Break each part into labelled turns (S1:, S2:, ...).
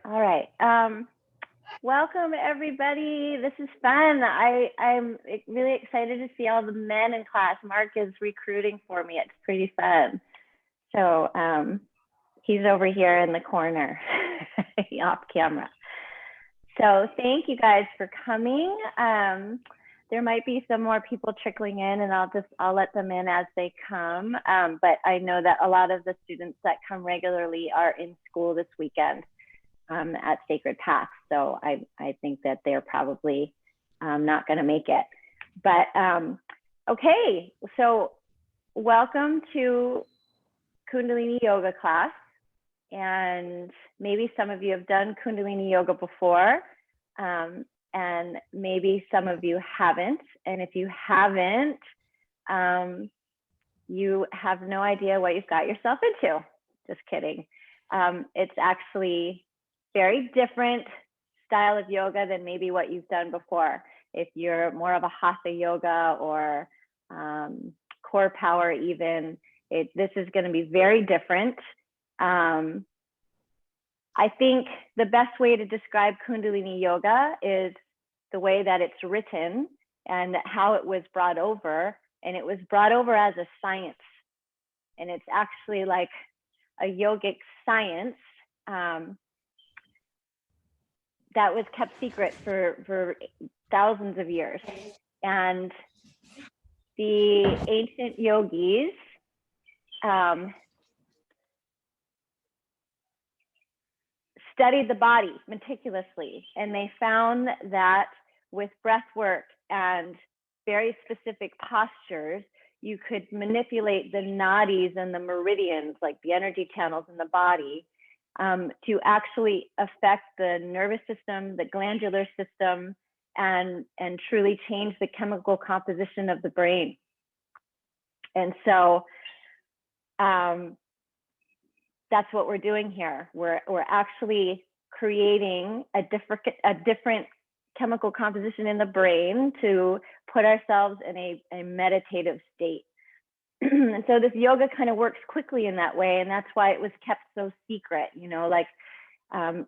S1: All right. Welcome, everybody. This is fun. I'm really excited to see all the men in class. Mark is recruiting for me. It's pretty fun. So he's over here in the corner, off camera. So thank you guys for coming. There might be some more people trickling in, and I'll let them in as they come. But I know that a lot of the students that come regularly are in school this weekend at Sacred Path. So I think that they're probably not going to make it. But okay, so welcome to Kundalini yoga class. And maybe some of you have done Kundalini yoga before, and maybe some of you haven't. And if you haven't, you have no idea what you've got yourself into. Just kidding. It's actually very different style of yoga than maybe what you've done before. If you're more of a hatha yoga or core power even, this is going to be very different. I think the best way to describe Kundalini yoga is the way that it's written and how it was brought over. And it was brought over as a science. And it's actually like a yogic science that was kept secret for thousands of years. And the ancient yogis studied the body meticulously, and they found that with breath work and very specific postures, you could manipulate the nadis and the meridians, like the energy channels in the body, to actually affect the nervous system, the glandular system, and truly change the chemical composition of the brain. And so that's what we're doing here. We're actually creating a different chemical composition in the brain to put ourselves in a meditative state. And so this yoga kind of works quickly in that way, and that's why it was kept so secret. You know, like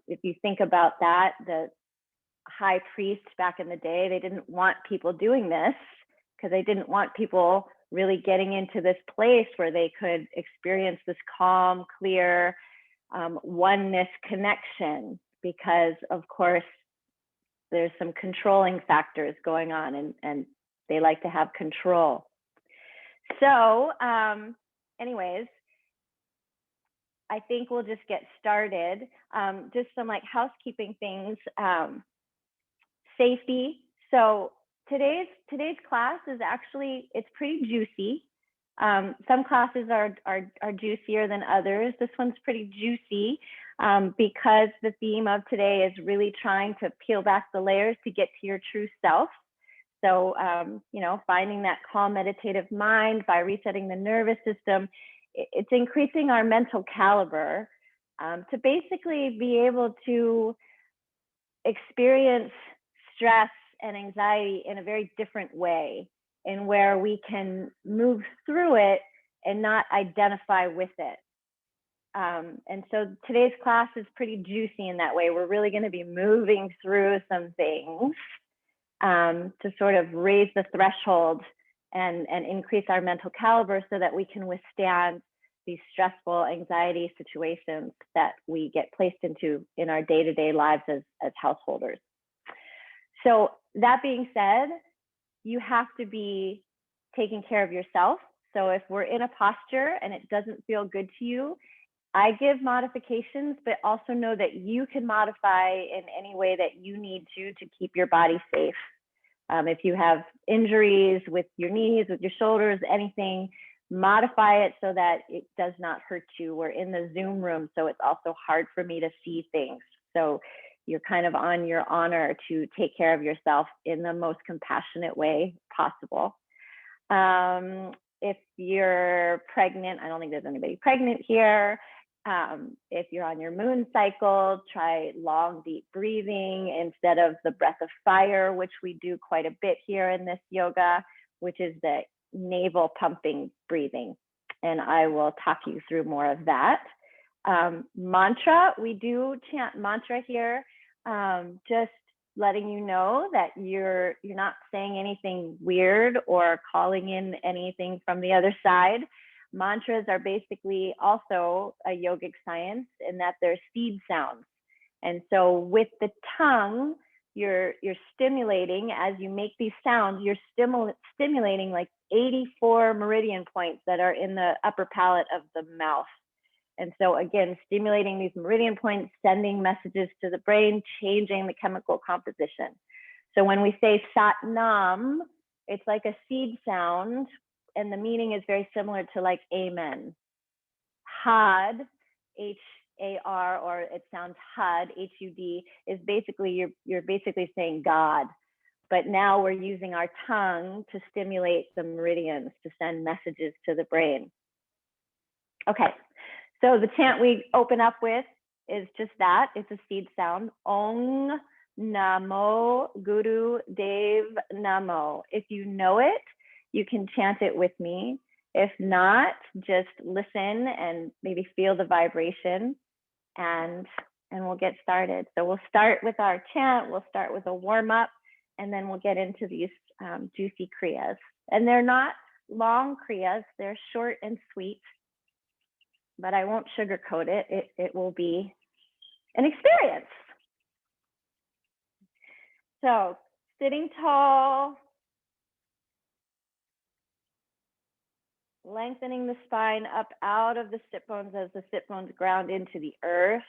S1: if you think about that, the high priest back in the day, they didn't want people doing this because they didn't want people really getting into this place where they could experience this calm, clear oneness connection, because of course there's some controlling factors going on, and they like to have control. So anyways, I think we'll just get started. Just some like housekeeping things. Safety. So today's class is actually, it's pretty juicy. Some classes are juicier than others. This one's pretty juicy because the theme of today is really trying to peel back the layers to get to your true self. So, you know, finding that calm meditative mind by resetting the nervous system, it's increasing our mental caliber to basically be able to experience stress and anxiety in a very different way, and where we can move through it and not identify with it. And so today's class is pretty juicy in that way. We're really going to be moving through some things to sort of raise the threshold and increase our mental caliber so that we can withstand these stressful anxiety situations that we get placed into in our day-to-day lives as householders. So that being said, you have to be taking care of yourself. So if we're in a posture and it doesn't feel good to you, I give modifications, but also know that you can modify in any way that you need to keep your body safe. If you have injuries with your knees, with your shoulders, anything, modify it so that it does not hurt you. We're in the Zoom room, so it's also hard for me to see things. So you're kind of on your honor to take care of yourself in the most compassionate way possible. If you're pregnant, I don't think there's anybody pregnant here. If you're on your moon cycle, try long, deep breathing instead of the breath of fire, which we do quite a bit here in this yoga, which is the navel pumping breathing. And I will talk you through more of that. Mantra, we do chant mantra here, just letting you know that you're not saying anything weird or calling in anything from the other side. Mantras are basically also a yogic science in that they're seed sounds. And so with the tongue, you're stimulating, as you make these sounds, you're stimulating like 84 meridian points that are in the upper palate of the mouth. And so again, stimulating these meridian points, sending messages to the brain, changing the chemical composition. So when we say Sat Nam, it's like a seed sound, and the meaning is very similar to like amen. Had, H-A-R, or it sounds Hud, H-U-D, is basically, you're basically saying God. But now we're using our tongue to stimulate the meridians to send messages to the brain. Okay. So the chant we open up with is just that. It's a seed sound. Ong Namo Guru Dev Namo. If you know it, you can chant it with me. If not, just listen and maybe feel the vibration, and we'll get started. So we'll start with our chant. We'll start with a warm up, and then we'll get into these juicy kriyas. And they're not long kriyas. They're short and sweet. But I won't sugarcoat it. It will be an experience. So sitting tall, lengthening the spine up out of the sit bones as the sit bones ground into the earth,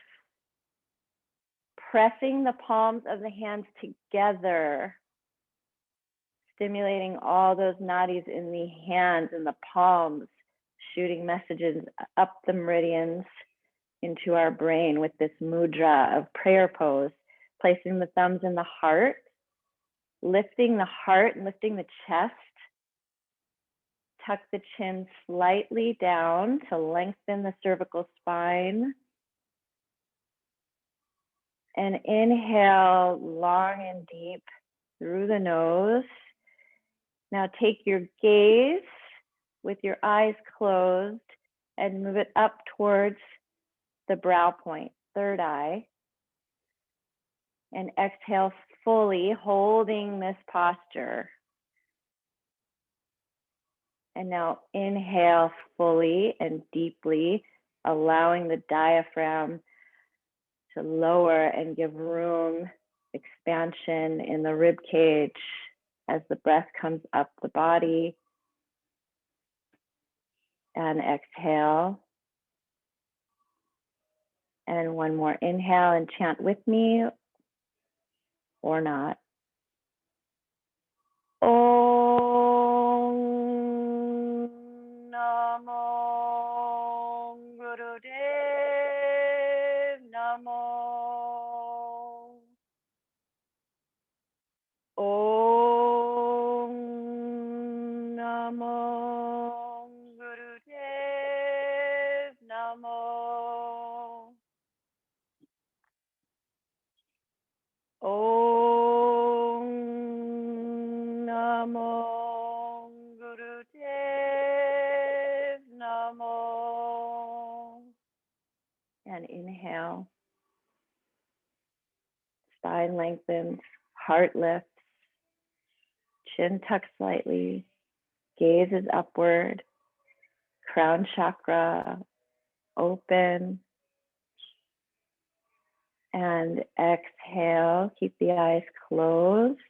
S1: pressing the palms of the hands together, stimulating all those nadis in the hands and the palms, shooting messages up the meridians into our brain with this mudra of prayer pose, placing the thumbs in the heart, lifting the heart and lifting the chest. Tuck the chin slightly down to lengthen the cervical spine. And inhale long and deep through the nose. Now take your gaze with your eyes closed and move it up towards the brow point, third eye. And exhale fully, holding this posture. And now inhale fully and deeply, allowing the diaphragm to lower and give room, expansion in the rib cage as the breath comes up the body. And exhale. And one more inhale and chant with me or not. Om Namo Gurudev Namo. Om Namo Gurudev Namo. Om Namo Gurudev Namo. And inhale. Spine lengthens, heart lifts, chin tucks slightly, gaze is upward, crown chakra open. And exhale, keep the eyes closed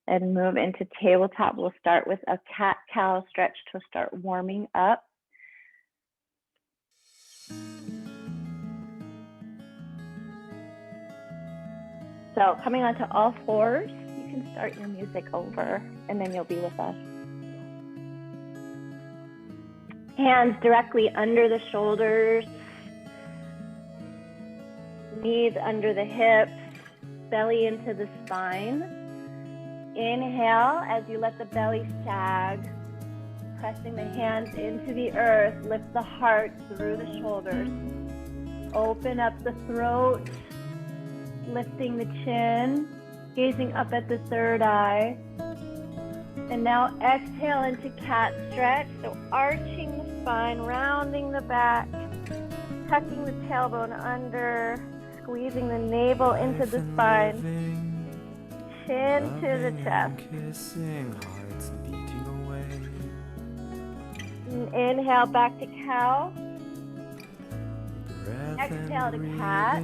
S1: and move into tabletop. We'll start with a cat-cow stretch to start warming up. So coming onto all fours, you can start your music over and then you'll be with us. Hands directly under the shoulders, knees under the hips, belly into the spine. Inhale as you let the belly sag, pressing the hands into the earth, lift the heart through the shoulders. Open up the throat, lifting the chin, gazing up at the third eye. And now exhale into cat stretch. So arching the spine, rounding the back, tucking the tailbone under, squeezing the navel into the spine. Chin to the chest. Inhale back to cow. Exhale to cat.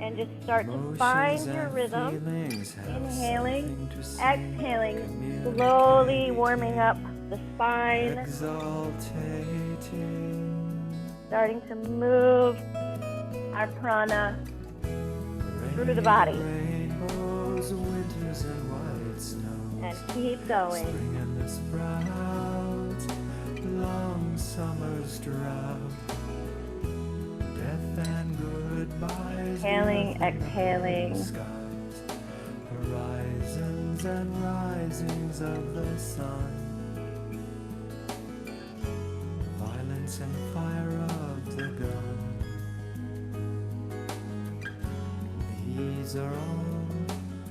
S1: And just start to find your rhythm. Inhaling, exhaling, slowly warming up the spine. Starting to move our prana through the body. And keep going.
S2: Long summer's drought, death and goodbyes.
S1: Inhaling, exhaling.
S2: Skies, horizons and risings of the sun. Violence and fire of the gun. These are all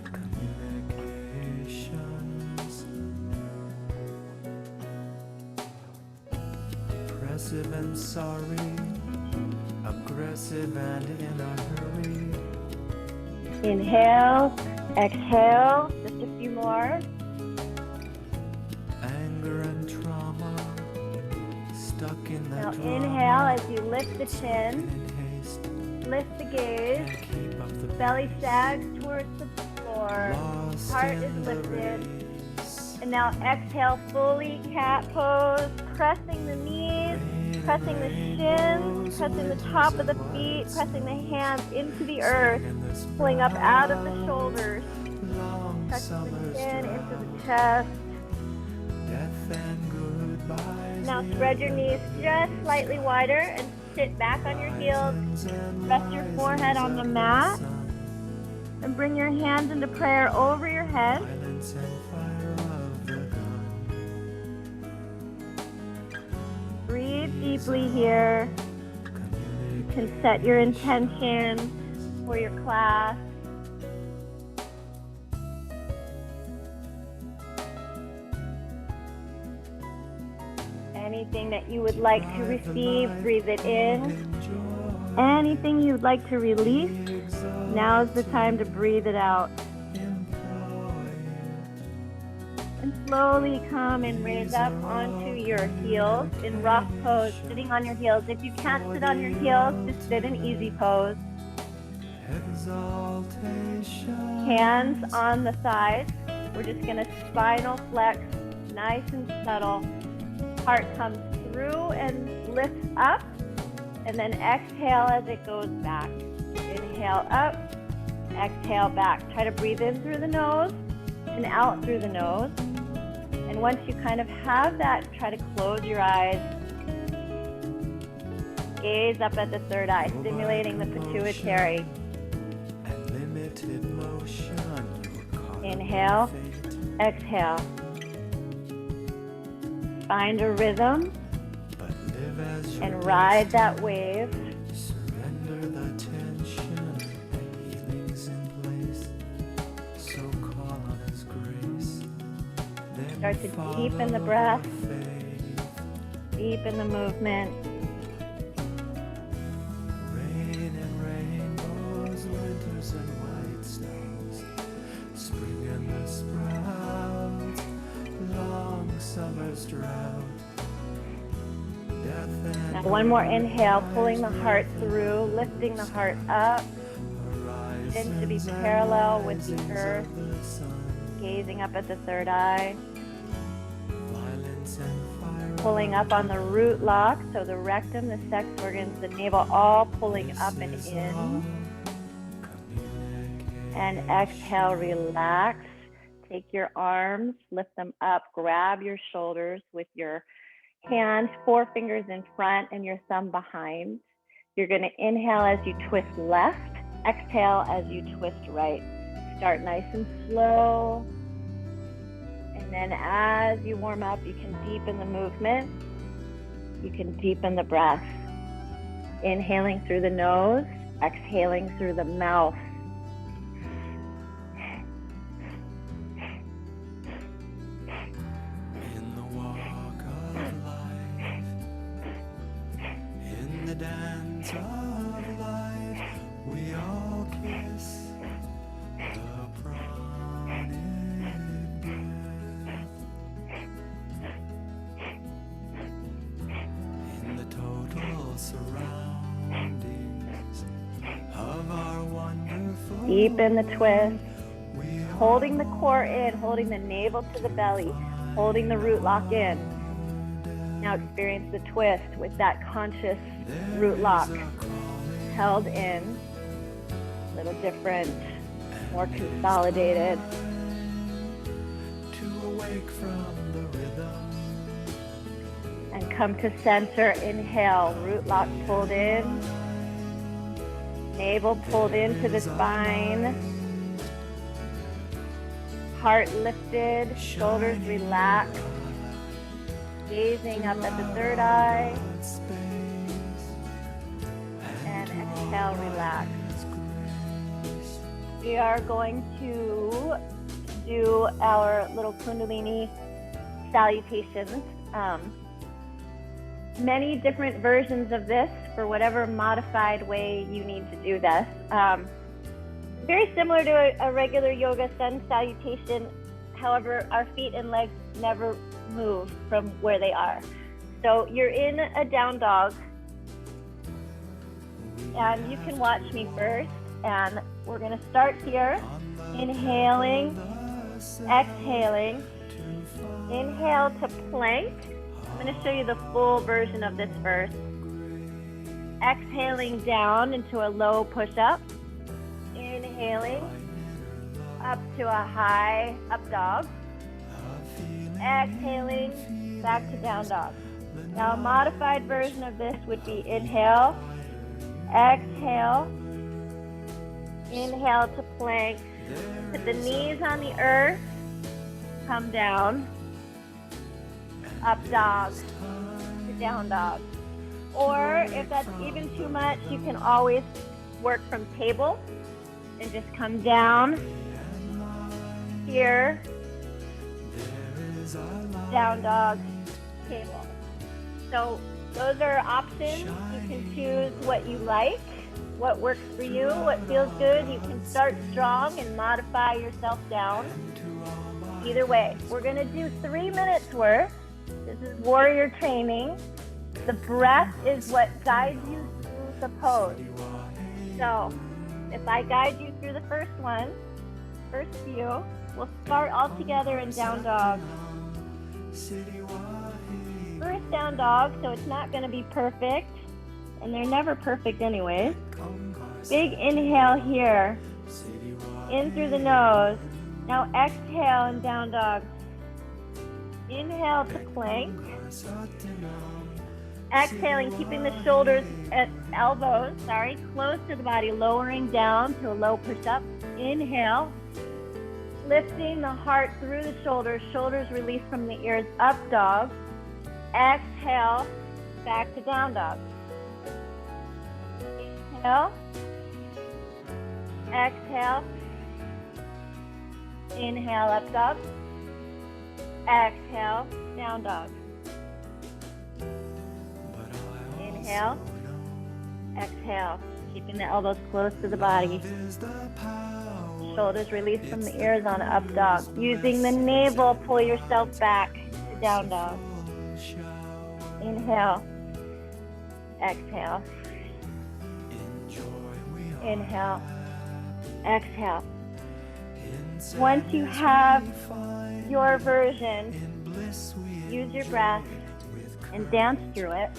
S2: communications. Oppressive and sorry, aggressive and in a hurry.
S1: Inhale, exhale, just a few more.
S2: Anger and trauma, stuck in that
S1: Now
S2: drama.
S1: inhale as you lift the chin,
S2: In haste,
S1: lift the gaze,
S2: can't keep up the
S1: belly
S2: pace.
S1: sags towards the floor,
S2: Lost
S1: heart
S2: in
S1: is
S2: the
S1: lifted.
S2: race.
S1: And now exhale, fully cat pose, pressing the knees, pressing the shins, pressing the top of the feet, pressing the hands into the earth, pulling up out of the shoulders,
S2: Long
S1: touching the
S2: summer's
S1: chin
S2: drought,
S1: into the chest.
S2: death and goodbyes.
S1: Now spread your knees just slightly wider and sit back on your heels. Rest your forehead on the mat and bring your hands into prayer over your head.
S2: Violence and fire of the gun.
S1: Breathe deeply here. You can set your intention for your class. Anything that you would like to receive, breathe it in. Anything you'd like to release, now's the time to breathe it out. And slowly come and raise up onto your heels in rock pose, sitting on your heels. If you can't sit on your heels, just sit in easy pose. Hands on the thighs. We're just going to spinal flex, nice and subtle. Heart comes through and lifts up, and then exhale as it goes back. Inhale up, exhale back. Try to breathe in through the nose and out through the nose. And once you kind of have that, try to close your eyes. Gaze up at the third eye, stimulating the pituitary. Inhale, exhale. Find a rhythm and ride that wave.
S2: Surrender the tension, healing's in place. So call on His grace. Then
S1: Start to deepen the breath,
S2: faith.
S1: deepen the movement.
S2: Rain and rainbows, winters and white snows, spring and the sprouts, long summer's drought.
S1: Now one more inhale, pulling the heart through, lifting the heart up. Chin to be parallel with the earth, gazing up at the third eye. Pulling up on the root lock, so the rectum, the sex organs, the navel, all pulling up and in. And exhale, relax. Take your arms, lift them up, grab your shoulders with your Hands, 4 fingers in front and your thumb behind. You're going to inhale as you twist left, exhale as you twist right. Start nice and slow. And then as you warm up, you can deepen the movement. You can deepen the breath. Inhaling through the nose, exhaling through the mouth.
S2: In the walk of life, in the dance of life, we all kiss the prodded breath. In the total surroundings of our wonderful,
S1: Deepen the twist.
S2: we
S1: Holding the core in, holding the navel to the belly, holding the root lock in. Now experience the twist with that conscious root lock held in. A little different, more consolidated.
S2: to awake from the rhythm.
S1: And come to center. Inhale, root lock pulled in. Navel pulled into the spine. Heart lifted, shoulders relaxed. Gazing up at the third eye. And exhale, relax. We are going to do our little Kundalini salutations. Many different versions of this for whatever modified way you need to do this. Very similar to a regular yoga sun salutation. However, our feet and legs never move from where they are. So you're in a down dog, and you can watch me first. And we're going to start here, inhaling, exhaling. Inhale to plank. I'm going to show you the full version of this first. Exhaling down into a low push-up. Inhaling up to a high up dog. Exhaling back to down dog. Now a modified version of this would be inhale, exhale, inhale to plank. Put the knees on the earth, come down, up dog to down dog. Or if that's even too much, you can always work from table and just come down here, down dog, table. So those are options. You can choose what you like, what works for you, what feels good. You can start strong and modify yourself down. Either way, we're going to do 3 minutes worth. This is warrior training. The breath is what guides you through the pose. So if I guide you through the first few, we'll start all together in down dog. First down dog, so it's not going to be perfect, and they're never perfect anyways. Big inhale here, in through the nose. Now exhale in down dog. Inhale to plank. Exhaling, keeping the shoulders at elbows, close to the body, lowering down to a low push-up. Inhale, lifting the heart through the shoulders release from the ears, up dog. Exhale, back to down dog. Inhale, exhale, inhale, up dog. Exhale, down dog. Inhale, exhale, keeping the elbows close to the body. Shoulders release from the ears on up dog. Using the navel, pull yourself back to down dog. Inhale, exhale. Inhale, exhale. Once you have your version, use your breath and dance through it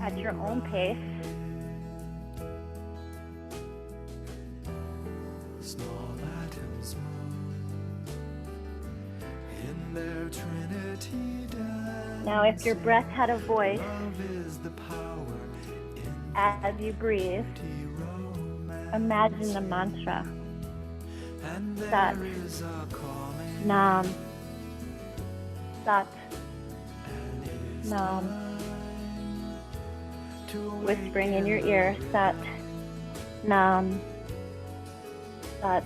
S1: at your own pace.
S2: Small atoms move in their trinity dance.
S1: Now, if your breath had a voice, as you breathe, imagine the mantra. Sat, Nam, Sat, Nam. Whispering in your ear, Sat, Nam, Sat,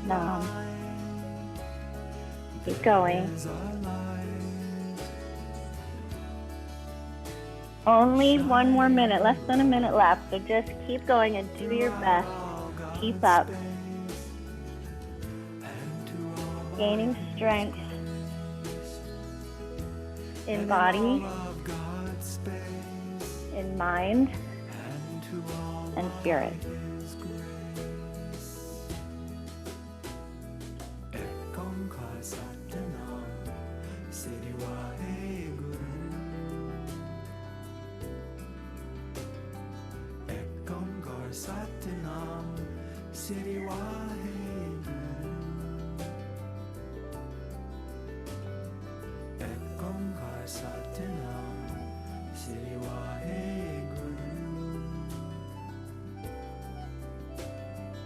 S1: Nam. Keep going. Only one more minute, less than a minute left, so just keep going and do your best. Keep up. Gaining strength in body, in mind, and spirit.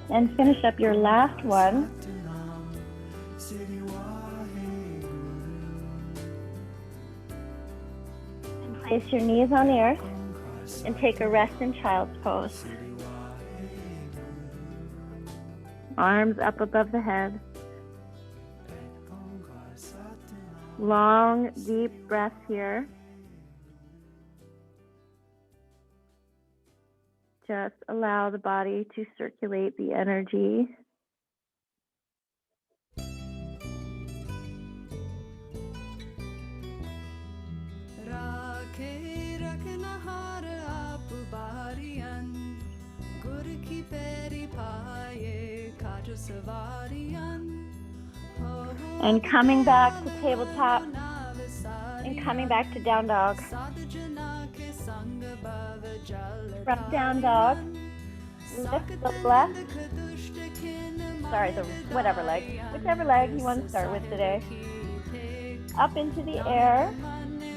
S1: And finish up your last one. And place your knees on the earth and take a rest in child's pose. Arms up above the head. Long, deep breath here. Just allow the body to circulate the energy. And coming back to tabletop and coming back to down dog. From down dog, lift the left, whichever leg you want to start with today. Up into the air,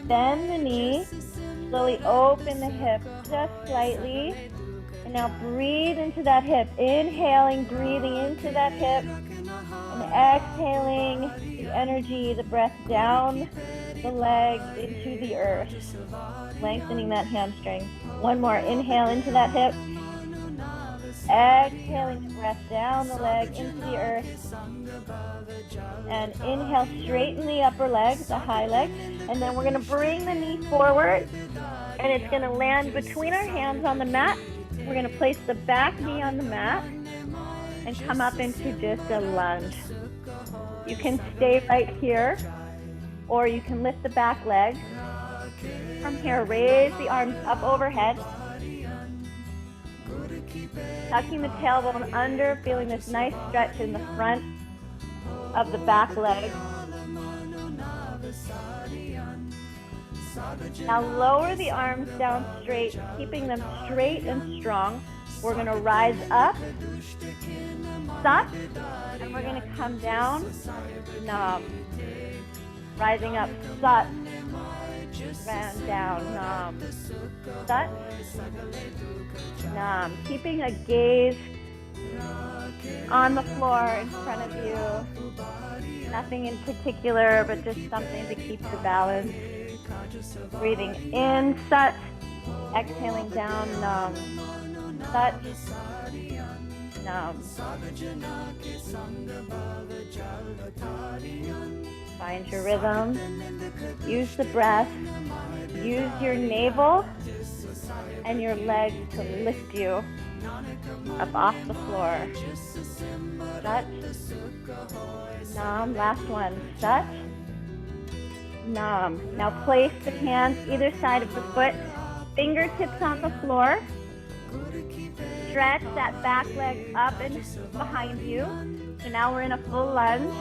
S1: bend the knee, slowly open the hip just slightly. And now breathe into that hip, inhaling, breathing into that hip, and exhaling the energy, the breath down the leg into the earth, lengthening that hamstring. One more, inhale into that hip, exhaling the breath down the leg into the earth, and inhale, straighten the upper leg, the high leg, and then we're going to bring the knee forward, and it's going to land between our hands on the mat. We're going to place the back knee on the mat and come up into just a lunge. You can stay right here, or you can lift the back leg. From here, raise the arms up overhead. Tucking the tailbone under, feeling this nice stretch in the front of the back leg. Now lower the arms down straight, keeping them straight and strong. We're going to rise up, Sat, and we're going to come down, Nam. Rising up, Sat, and down, Nam. Sat, Nam. Keeping a gaze on the floor in front of you. Nothing in particular, but just something to keep the balance. Breathing in, Sat. Exhaling down, Nam. Sat, Nam. Find your rhythm. Use the breath. Use your navel and your legs to lift you up off the floor. Sat, Nam. Last one. Sat, Nam. Now place the hands either side of the foot, fingertips on the floor. Stretch that back leg up and behind you. So now we're in a full lunge.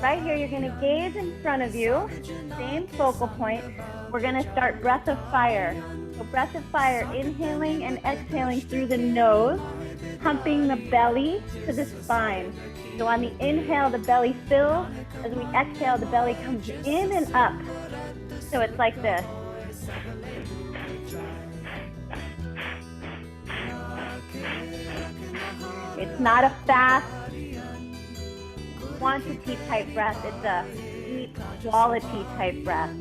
S1: Right here, you're going to gaze in front of you, same focal point. We're going to start breath of fire. So breath of fire, inhaling and exhaling through the nose, pumping the belly to the spine. So on the inhale, the belly fills. As we exhale, the belly comes in and up. So it's like this. It's not a fast quantity type breath. It's a deep quality type breath.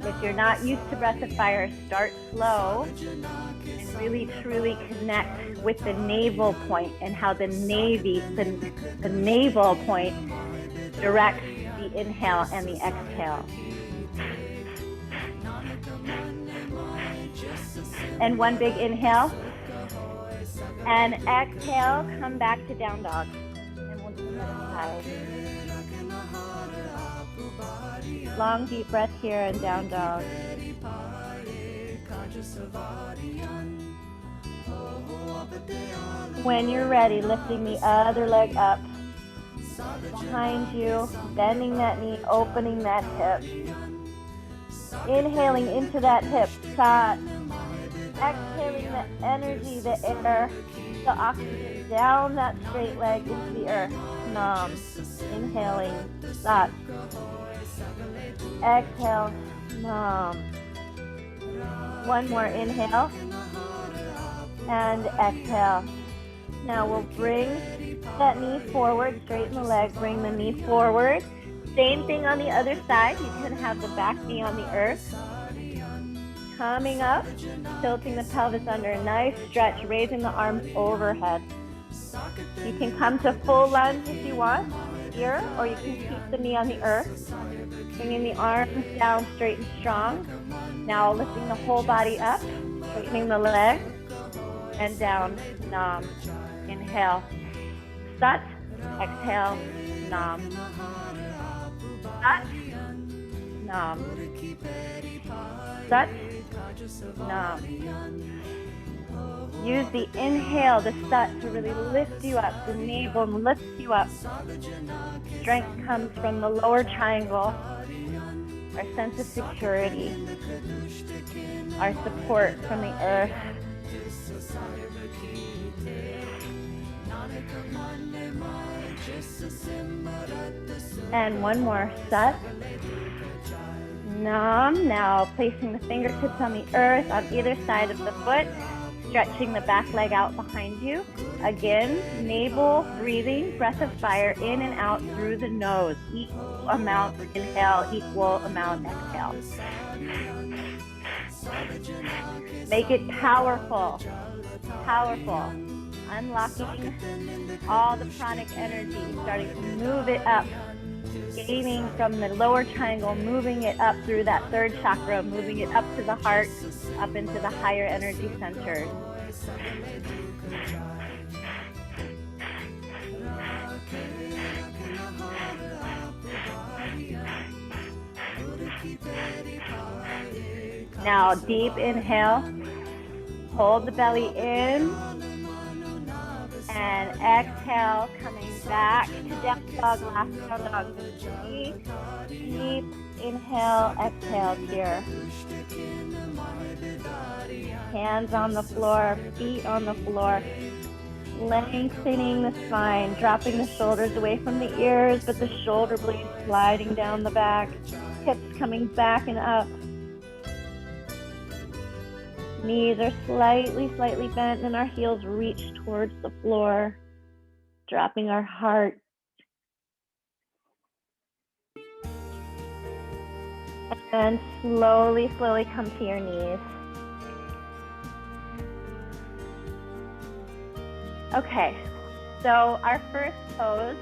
S1: If you're not used to breath of fire, start slow and really truly connect with the navel point and how the navel point directs the inhale and the exhale. And one big inhale. And exhale, come back to down dog. And we'll do that side. Long deep breath here and down dog. When you're ready, lifting the other leg up behind you, bending that knee, opening that hip. Inhaling into that hip, sat. Exhaling the energy, the air, the oxygen down that straight leg into the earth. Nam. Inhaling, sat. Exhale, nam. One more inhale and exhale. Now we'll bring that knee forward, straighten the leg, bring the knee forward. Same thing on the other side. You can have the back knee on the earth. Coming up, tilting the pelvis under, a nice stretch, raising the arms overhead. You can come to full lunge if you want here, or you can keep the knee on the earth. Bringing the arms down straight and strong. Now lifting the whole body up, straightening the leg, and down, nam. Inhale, sat, exhale, nam. Sat, nam. Sat, nam. Use the inhale, the sat, to really lift you up. The navel lifts you up. Strength comes from the lower triangle. Our sense of security. Our support from the earth. And one more, sat. Nam. Now placing the fingertips on the earth on either side of the foot, stretching the back leg out behind you. Again, navel breathing, breath of fire in and out through the nose. Equal amount inhale, equal amount exhale. Make it powerful, powerful. Unlocking all the pranic energy, starting to move it up. Gaining from the lower triangle, moving it up through that third chakra, moving it up to the heart, up into the higher energy centers. Now, deep inhale, hold the belly in, and exhale, coming back to down dog, last down dog. Deep inhale, exhale here. Hands on the floor, feet on the floor. Lengthening the spine, dropping the shoulders away from the ears, but the shoulder blades sliding down the back. Hips coming back and up. Knees are slightly bent and our heels reach towards the floor, dropping our heart. And slowly come to your knees. Okay, so our first pose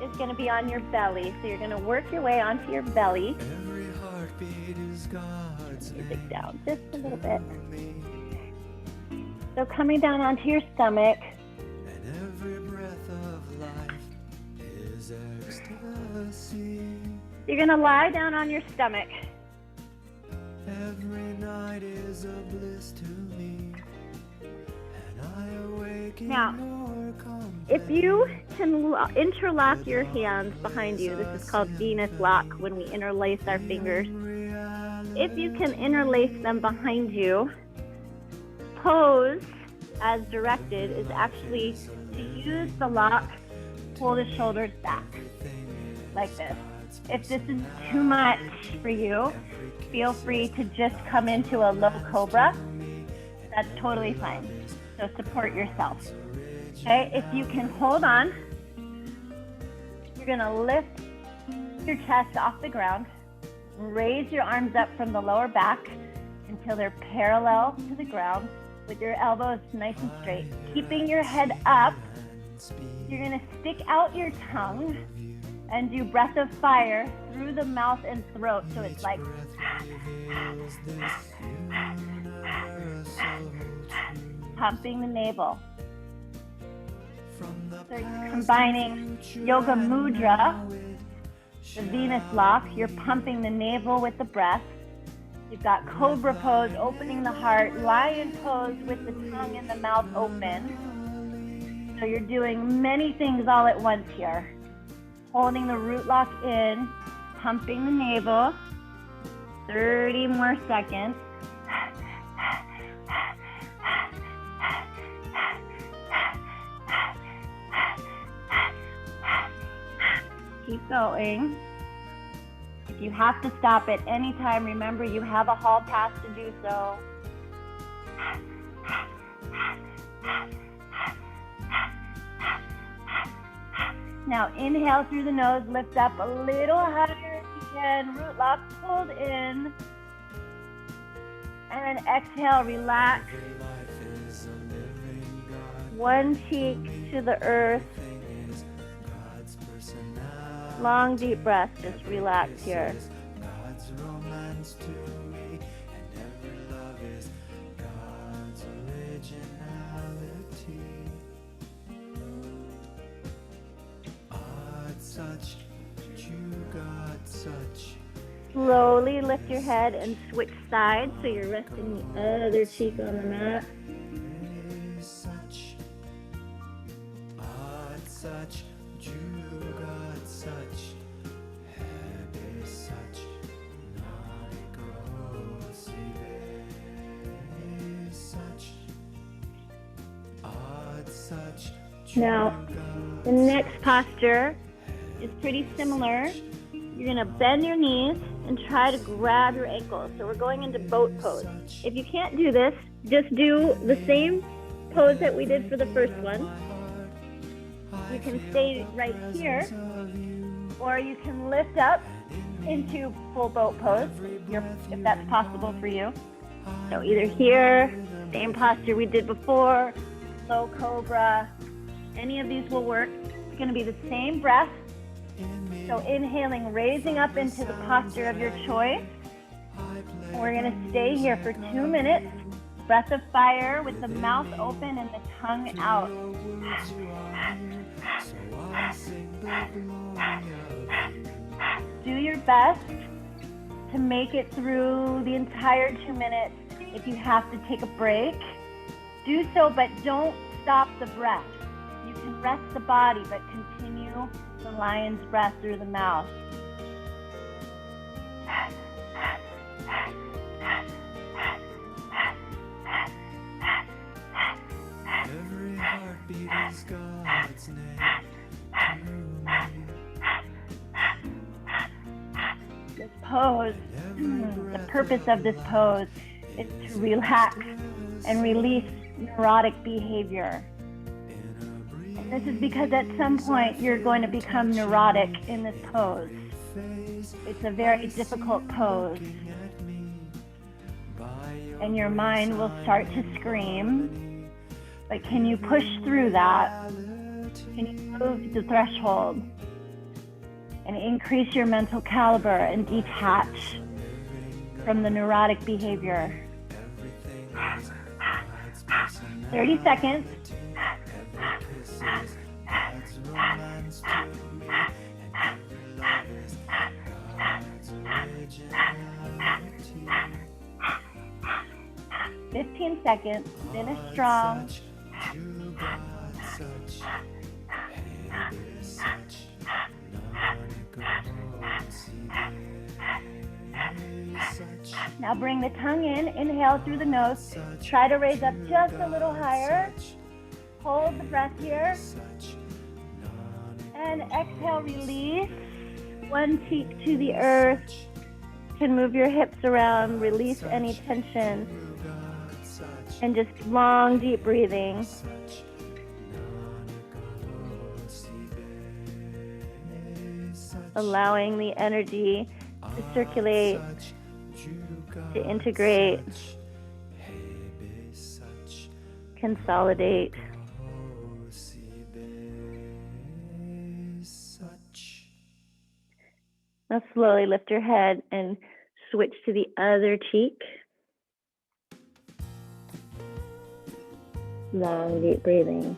S1: is going to be on your belly. So you're going to work your way onto your belly.
S2: Every heartbeat is God's
S1: Music down just a little bit. So coming down onto your stomach.
S2: and every breath of life is ecstasy.
S1: You're going to lie down on your stomach.
S2: Every night is a bliss to me, and I awake in
S1: Now,
S2: your company.
S1: if you can interlock your hands behind you, this is called Venus lock, when we interlace our fingers. if you can interlace them behind you, pose as directed is actually to use the lock, pull the shoulders back like this. If this is too much for you, feel free to just come into a low cobra. That's totally fine. So support yourself. Okay, if you can hold on, you're gonna lift your chest off the ground, raise your arms up from the lower back until they're parallel to the ground with your elbows nice and straight. Keeping your head up, you're gonna stick out your tongue and do breath of fire through the mouth and throat. So it's like pumping the navel. So you're combining yoga mudra, the Venus lock. You're pumping the navel with the breath. You've got cobra pose, opening the heart, lion pose with the tongue and the mouth open. So you're doing many things all at once here. Holding the root lock in, pumping the navel, 30 more seconds. Keep going. If you have to stop at any time, remember you have a hall pass to do so. Now inhale through the nose, lift up a little higher if you can. Root lock pulled in. And then exhale, relax. One cheek to the earth. Long deep breath, just relax here.
S2: God's romance to me, and every love is God's originality. Art such, you got such.
S1: Slowly lift your head and switch sides so you're resting the other cheek on the mat.
S2: Such, art such, you got such. Head is such, naughty gross, is such, art such.
S1: Now, the next posture is pretty similar. You're gonna bend your knees and try to grab your ankles. So we're going into boat pose. If you can't do this, just do the same pose that we did for the first one. You can stay right here, or you can lift up into full boat pose, if that's possible for you. So either here, same posture we did before, low cobra, any of these will work. It's gonna be the same breath. So inhaling, raising up into the posture of your choice. We're gonna stay here for 2 minutes. Breath of fire with the mouth open and the tongue out. Do your best to make it through the entire 2 minutes. If you have to take a break, do so, but don't stop the breath. You can rest the body, but continue the lion's breath through the mouth.
S2: Every heartbeat is God's name.
S1: This pose, the purpose of this pose is to relax and release neurotic behavior. And this is because at some point you're going to become neurotic in this pose. It's a very difficult pose. And your mind will start to scream. But can you push through that? Can you move the threshold and increase your mental caliber and detach from the neurotic behavior? 30 seconds.
S2: God's romance to me, and every love is God's originality.
S1: 15 seconds. Finish strong.
S2: You got such, head is such, naughty girl, see, is such.
S1: Now bring the tongue in, inhale through the nose. Try to raise up just a little higher. Hold the breath here. And exhale, release. One cheek to the earth. You can move your hips around, release any tension. And just long, deep breathing. Allowing the energy to circulate, to integrate, consolidate. Now slowly lift your head and switch to the other cheek. Long, deep breathing.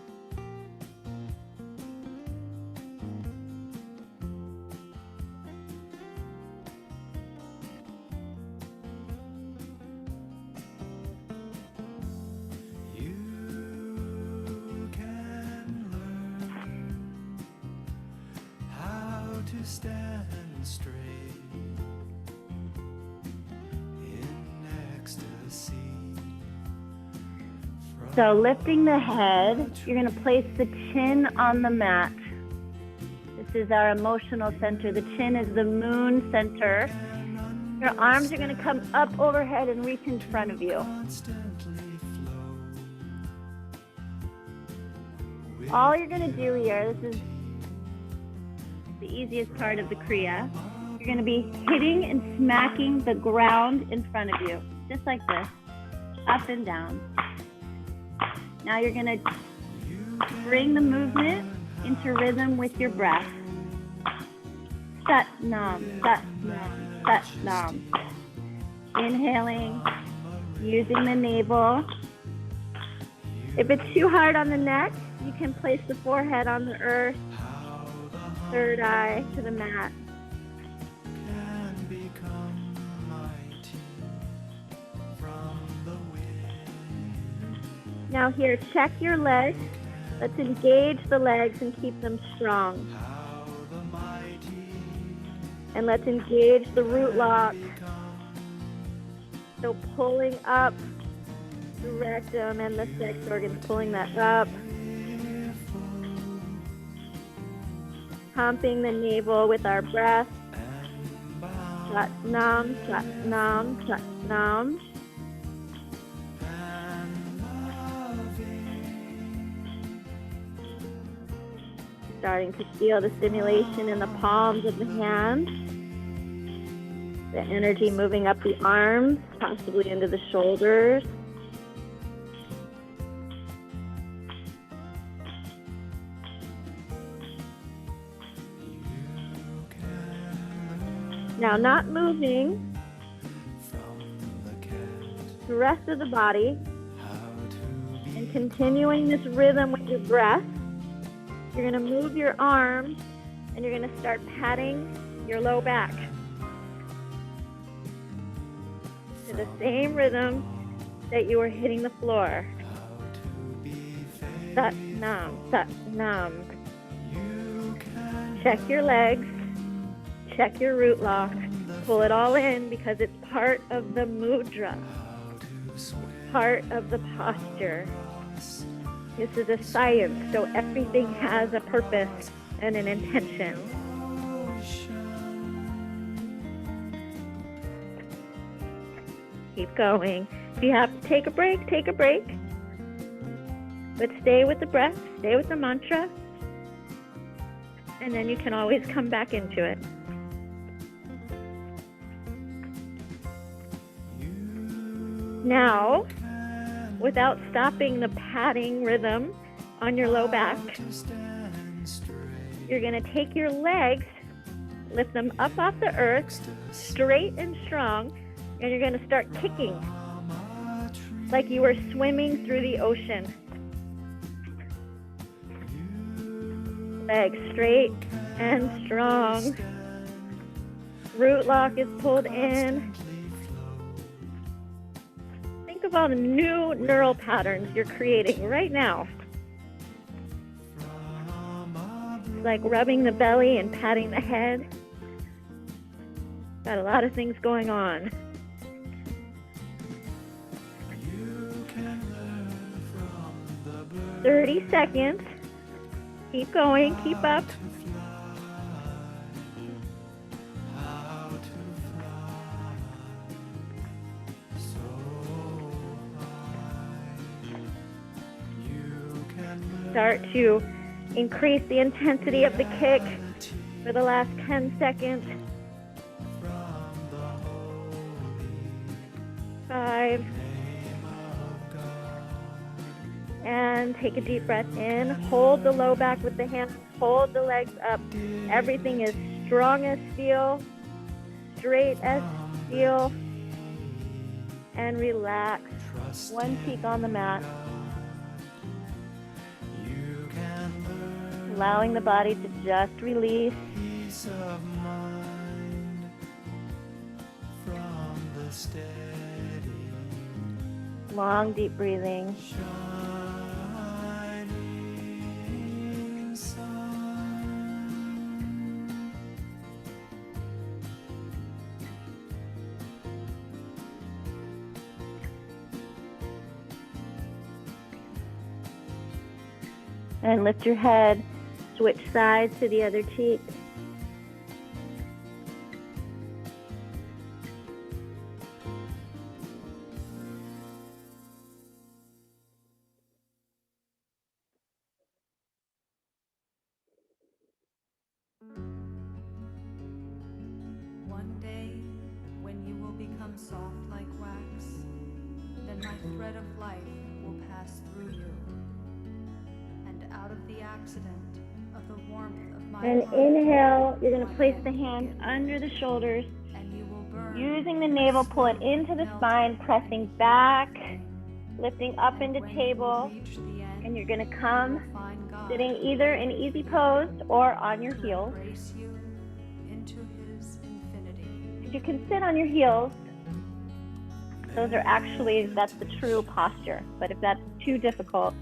S2: Stand straight in ecstasy.
S1: So lifting the head, you're going to place the chin on the mat. This is our emotional center. The chin is the moon center. Your arms are going to come up overhead and reach in front of you. All you're going to do here, this is the easiest part of the Kriya. You're going to be hitting and smacking the ground in front of you, just like this, up and down. Now you're going to bring the movement into rhythm with your breath. Sat nam, sat nam, sat nam. Inhaling, using the navel. If it's too hard on the neck, you can place the forehead on the earth. Third eye to the mat. Now here, check your legs. Let's engage the legs and keep them strong. And let's engage the root lock. So pulling up the rectum and the sex organs, pulling that up. Pumping the navel with our breath. Sat nam, sat nam, sat nam. Starting to feel the stimulation in the palms of the hands. The energy moving up the arms, possibly into the shoulders. Now, not moving the rest of the body and continuing this rhythm with your breath, you're going to move your arms and you're going to start patting your low back to the same rhythm that you were hitting the floor. Sat nam, sat nam. Check your legs. Check your root lock, pull it all in because it's part of the mudra, part of the posture. This is a science, so everything has a purpose and an intention. Keep going. If you have to take a break, take a break. But stay with the breath, stay with the mantra, and then you can always come back into it. Now, without stopping the patting rhythm on your low back, you're going to take your legs, lift them up off the earth, straight and strong, and you're going to start kicking like you were swimming through the ocean. Legs straight and strong. Root lock is pulled in. Think of all the new neural patterns you're creating right now. It's like rubbing the belly and patting the head. Got a lot of things going on. 30 seconds. Keep going, keep up. Start to increase the intensity of the kick for the last 10 seconds. 5. And take a deep breath in. Hold the low back with the hands. Hold the legs up. Everything is strong as steel, straight as steel. And relax. One cheek on the mat. Allowing the body to just release.
S2: Peace of mind from the steady
S1: Long, deep breathing.
S2: shining sun.
S1: And lift your head. Switch sides to the other cheek.
S3: One day, when you will become soft like wax, then my thread of life will pass through you, and out of the accident of the warmth of my
S1: And
S3: heart,
S1: inhale, you're going to place the hands under the shoulders.
S3: and you will burn.
S1: Using the navel, pull it into the spine, pressing back, lifting up into table. And you're going to come sitting either in easy pose or on your heels.
S3: You into his infinity.
S1: If you can sit on your heels, that's the true posture. But if that's too difficult,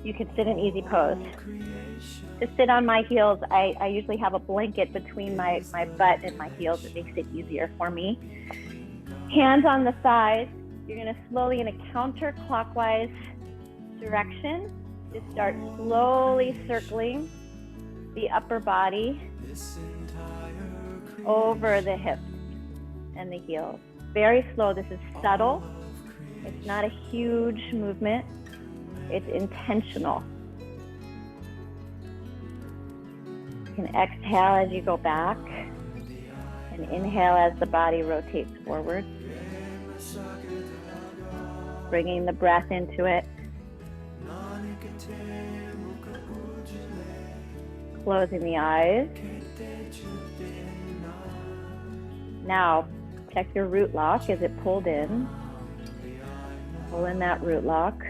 S1: you can sit in easy pose. To sit on my heels, I usually have a blanket between my butt and my heels. It makes it easier for me. Hands on the thighs. You're going to slowly, in a counterclockwise direction, just start slowly circling the upper body over the hips and the heels. Very slow. This is subtle. It's not a huge movement. It's intentional. You can exhale as you go back and inhale as the body rotates forward. Bringing the breath into it. Closing the eyes. Now, check your root lock. Is it pulled in? Pull in that root lock.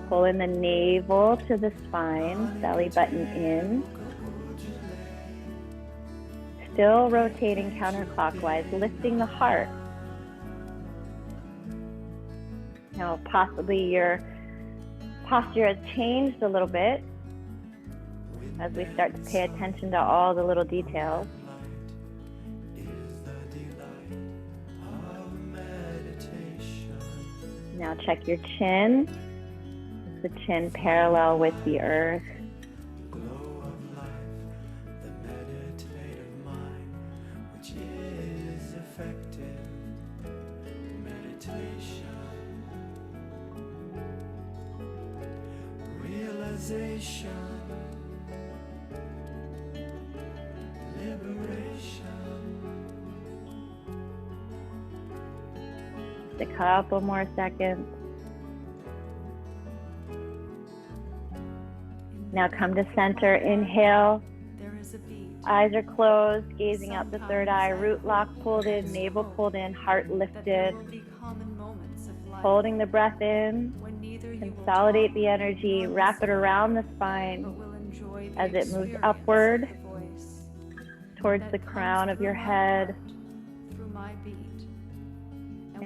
S1: Pull in the navel to the spine, belly button in. Still rotating counterclockwise, lifting the heart. Now, possibly your posture has changed a little bit as we start to pay attention to all the little details. Now check your chin. Is the chin parallel with the earth? Just a couple more seconds. Now come to center. Inhale. Eyes are closed, gazing out the third eye. Root lock pulled in, navel pulled in, heart lifted. Holding the breath in. Consolidate the energy. Wrap it around the spine as it moves upward towards the crown of your head.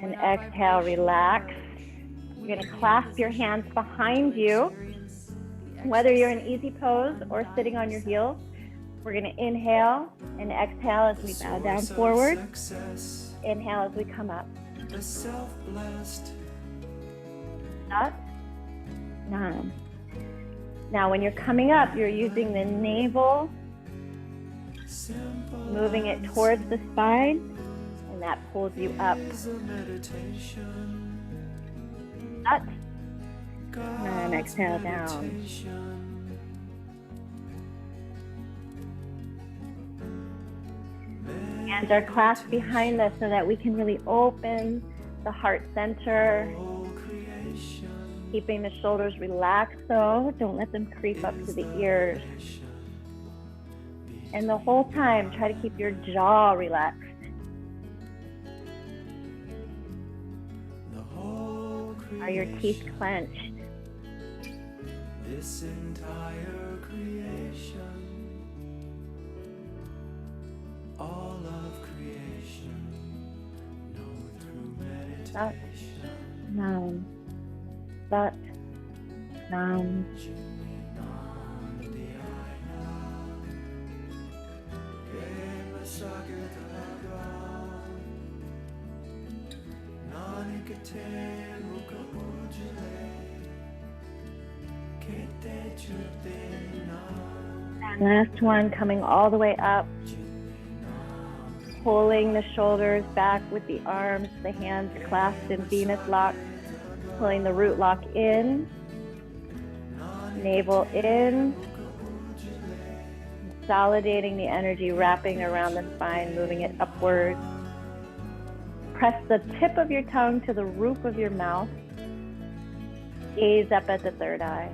S1: And exhale, relax. You're going to clasp your hands behind you. Whether you're in easy pose or sitting on your heels, we're going to inhale and exhale as we bow down forward. Inhale as we come up. Sat, Nam. Now, when you're coming up, you're using the navel, moving it towards the spine, and that pulls you up. Sat, and exhale down. Hands are clasped behind us so that we can really open the heart center. Keeping the shoulders relaxed though, don't let them creep up to the ears. And the whole time, try to keep your jaw relaxed. Are your teeth clenched?
S2: This entire creation, all of creation, known through meditation.
S1: Nam. Sat. Nam. And last one, coming all the way up, pulling the shoulders back with the arms, the hands clasped in Venus lock, pulling the root lock in, navel in, consolidating the energy, wrapping around the spine, moving it upward. Press the tip of your tongue to the roof of your mouth. Gaze up at the third eye.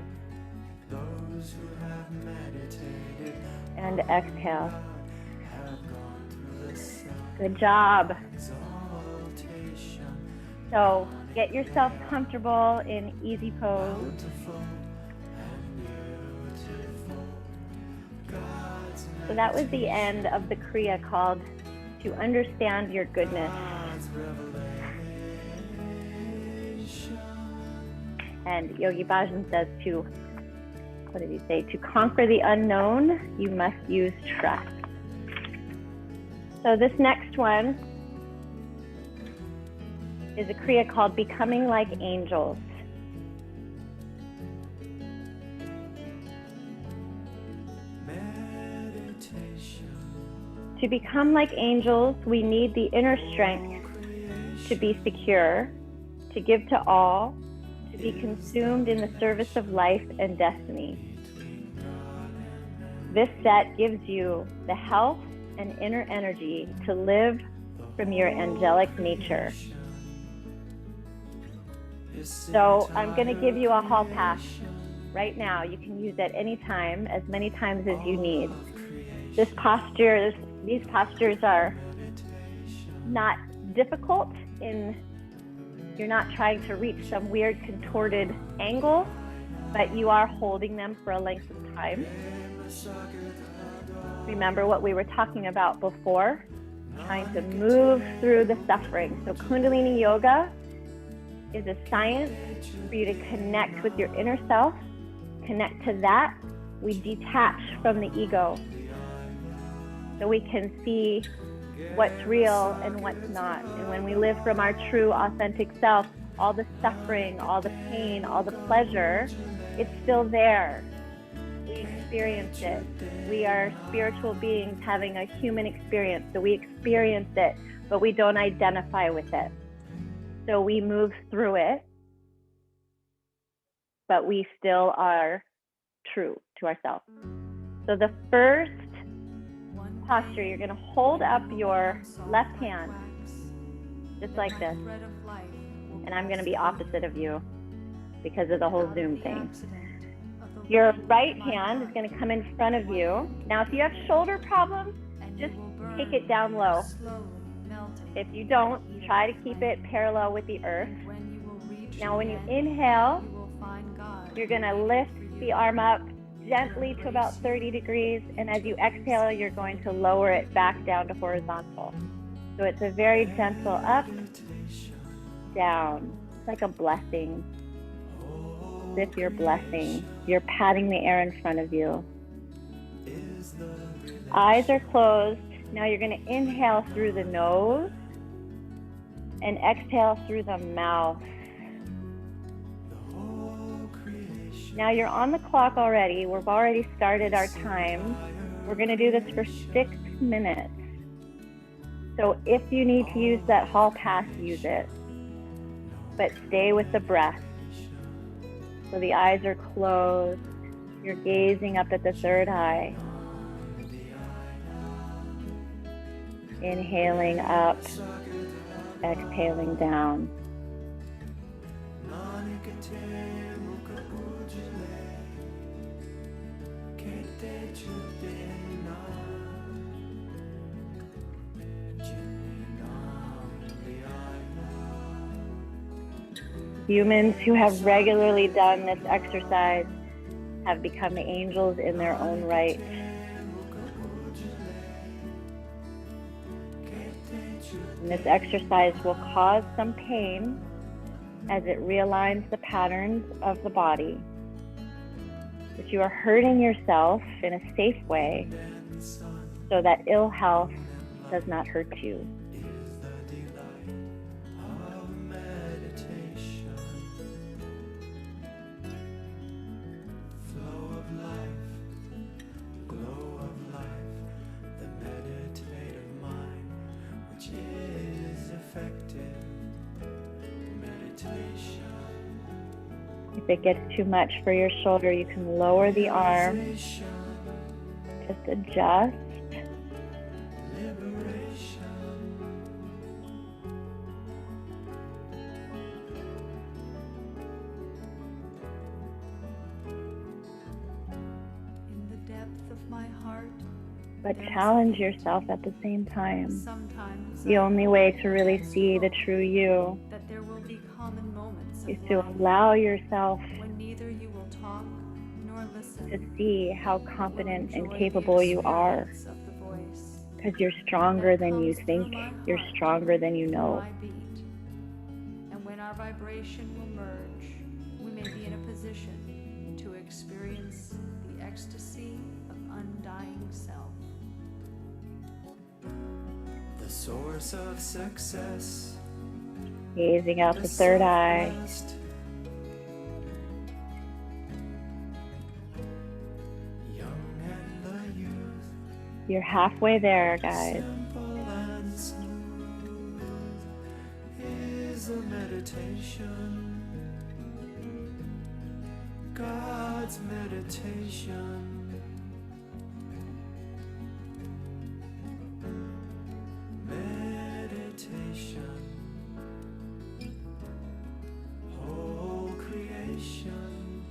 S1: And exhale. Good job. So get yourself comfortable in easy pose. So that was the end of the Kriya called To Understand Your Goodness. And Yogi Bhajan says what did he say? To conquer the unknown, you must use trust. So this next one is a Kriya called Becoming Like Angels. To become like angels, we need the inner strength to be secure, to give to all, to be consumed in the service of life and destiny. This set gives you the health and inner energy to live from your angelic nature. So I'm going to give you a hall pass right now. You can use it any time, as many times as you need. These postures are not difficult you're not trying to reach some weird contorted angle, but you are holding them for a length of time. Remember what we were talking about before, trying to move through the suffering. So Kundalini Yoga is a science for you to connect with your inner self, connect to that. We detach from the ego so we can see what's real and what's not. And when we live from our true, authentic self, all the suffering, all the pain, all the pleasure, it's still there. We experience it. We are spiritual beings having a human experience, so we experience it, but we don't identify with it. So we move through it, but we still are true to ourselves. So the first posture, you're going to hold up your left hand just like this, and I'm going to be opposite of you because of the whole Zoom thing. Your right hand is going to come in front of you. Now if you have shoulder problems, just take it down low. If you don't, try to keep it parallel with the earth. Now when you inhale, you're going to lift the arm up gently to about 30 degrees, and as you exhale, you're going to lower it back down to horizontal. So it's a very gentle up, down. It's like a blessing. As if you're blessing. You're patting the air in front of you. Eyes are closed. Now you're going to inhale through the nose and exhale through the mouth. Now you're on the clock already. We've already started our time. We're going to do this for 6 minutes. So if you need to use that hall pass, use it. But stay with the breath. So the eyes are closed. You're gazing up at the third eye. Inhaling up, exhaling down. Humans who have regularly done this exercise have become angels in their own right. And this exercise will cause some pain as it realigns the patterns of the body. But you are hurting yourself in a safe way so that ill health does not hurt you. If it gets too much for your shoulder, you can lower the arm. Just adjust.
S3: In the depth of my heart,
S1: But challenge yourself at the same time.
S3: sometimes
S1: The only way to really see the true you
S3: that there will be common moments
S1: is
S3: of
S1: to
S3: life
S1: allow yourself
S3: when neither you will talk nor listen.
S1: to see how
S3: but will
S1: confident and
S3: enjoy the
S1: capable you are.
S3: experience of the voice
S1: Because you're stronger
S3: that
S1: than you
S3: comes
S1: think.
S3: through my
S1: You're
S3: heart,
S1: stronger than you
S3: through
S1: know.
S3: my beat. And when our vibration will merge, we may be in a position to experience the ecstasy of undying self.
S2: The source of success.
S1: Gazing out the third eye.
S2: Southwest. Young and the youth.
S1: You're halfway there, guys.
S2: Simple and smooth is a meditation. God's meditation. Meditation. Whole creation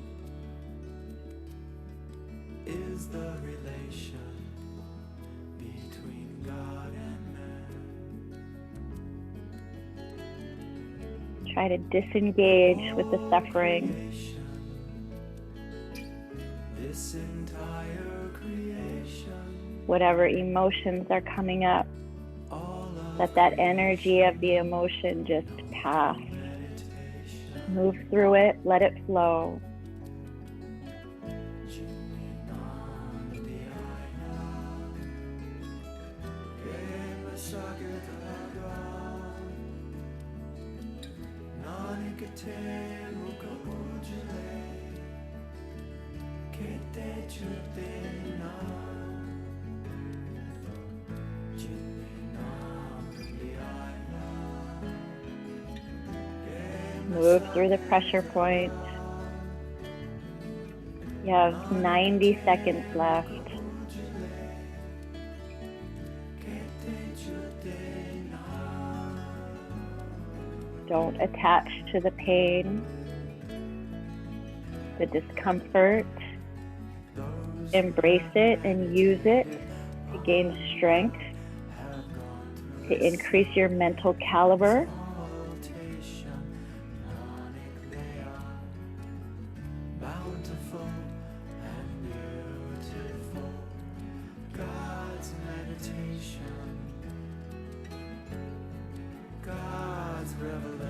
S2: is the relation between God and man.
S1: Try to disengage with the suffering.
S2: This entire creation,
S1: Whatever emotions are coming up,
S2: all of
S1: let that energy of the emotion just pass.
S2: meditation,
S1: Move through it, let it flow. Move through the pressure point. You have 90 seconds left. Don't attach to the pain, the discomfort. Embrace it and use it to gain strength, to increase your mental caliber.
S2: Bountiful and beautiful, God's meditation, God's revelation.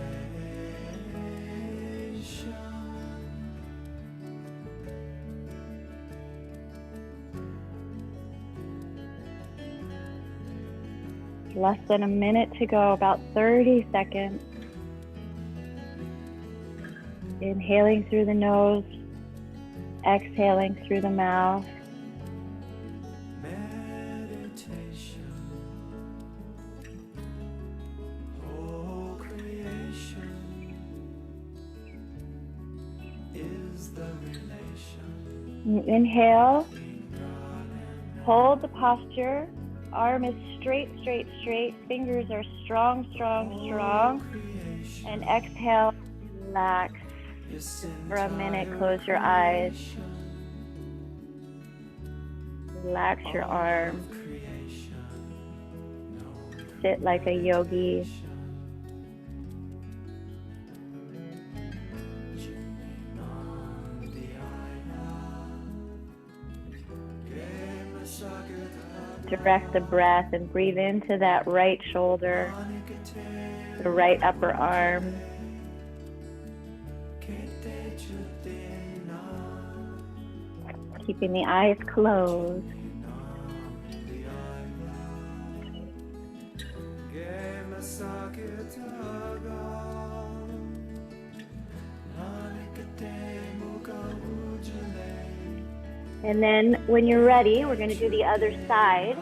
S1: Less than a minute to go, about 30 seconds. Inhaling through the nose, exhaling through the mouth.
S2: Meditation. Whole creation is the relation.
S1: Inhale. Hold the posture. Arm is straight, straight, straight. Fingers are strong, strong, strong. And exhale, relax. For a minute, close your eyes. Relax your arms. Sit like a yogi. Direct the breath and breathe into that right shoulder, the right upper arm. Keeping the eyes closed. And then when you're ready, we're going to do the other side.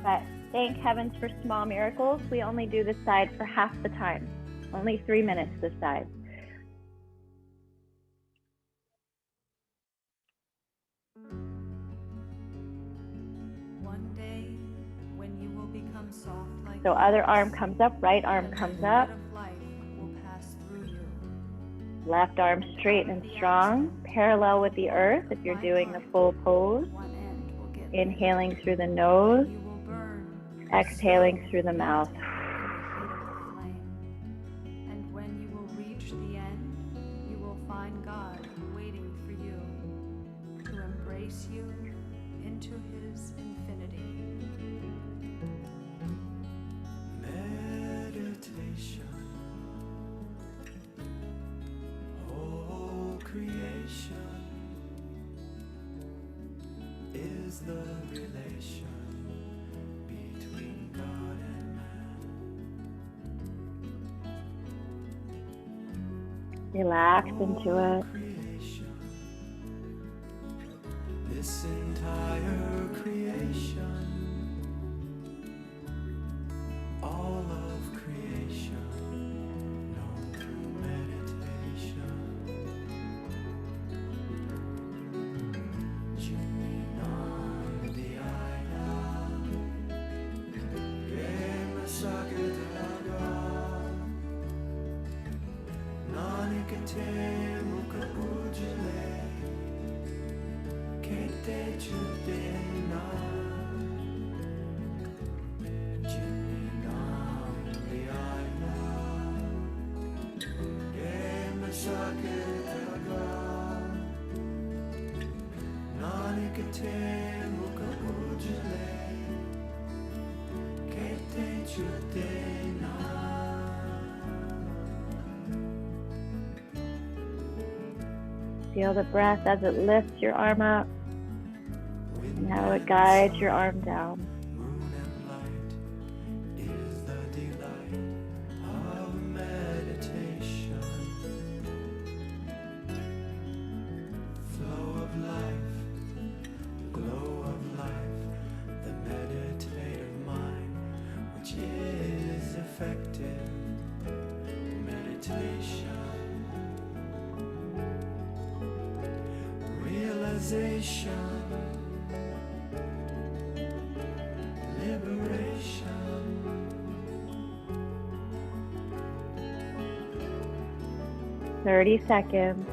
S1: But thank heavens for small miracles. We only do this side for half the time. Only 3 minutes this side.
S3: One day, when you will become soft like
S1: So other arm comes up, right arm comes up. Left arm straight and strong, parallel with the earth if you're doing the full pose. Inhaling through the nose, exhaling through the mouth.
S3: And when you will reach the end, you will find God waiting for you to embrace you into His infinity.
S2: Meditation. Whole creation is the relation between God and man.
S1: Relax into it.
S2: Creation. This entire creation, all of creation, known through meditation.
S1: Feel the breath as it lifts your arm up and how it guides your arm down.
S2: Moon and light is the delight of meditation. Flow of life, glow of life, the meditative mind, which is effective meditation. Realization, liberation,
S1: 30 seconds.